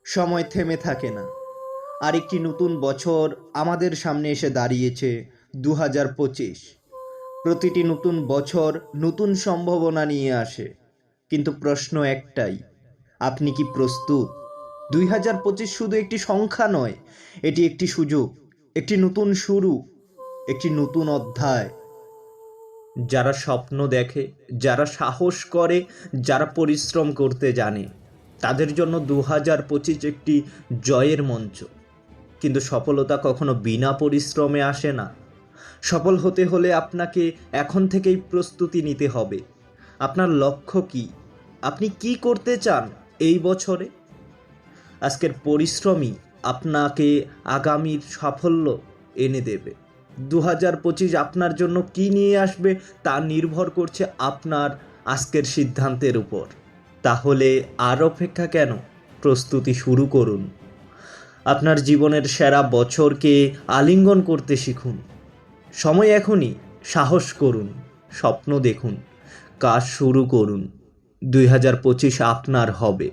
সময় থেমে থাকে না। আরেকটি নতুন বছর আমাদের সামনে এসে দাঁড়িয়েছে। 2025। প্রতিটি নতুন বছর নতুন সম্ভাবনা নিয়ে আসে, কিন্তু প্রশ্ন একটাই, আপনি কি প্রস্তুত? 2025 শুধু একটি সংখ্যা নয়, এটি একটি সুযোগ, একটি নতুন শুরু, একটি নতুন অধ্যায়। যারা স্বপ্ন দেখে, যারা সাহস করে, যারা পরিশ্রম করতে জানে, তাদের জন্য 2025 একটি জয়ের মঞ্চ। কিন্তু সফলতা কখনো বিনা পরিশ্রমে আসে না। সফল হতে হলে আপনাকে এখন থেকেই প্রস্তুতি নিতে হবে। আপনার লক্ষ্য কি? আপনি কি করতে চান এই বছরে? আজকের পরিশ্রমই আপনাকে আগামীর সাফল্য এনে দেবে। 2025 আপনার জন্য কি নিয়ে আসবে তা নির্ভর করছে আপনার আজকের সিদ্ধান্তের উপর। তাহলে আর অপেক্ষা কেন? প্রস্তুতি শুরু করুন। আপনার জীবনের সেরা বছরকে আলিঙ্গন করতে শিখুন। সময় এখনই। সাহস করুন, স্বপ্ন দেখুন, কাজ শুরু করুন। 2025 আপনার হবে।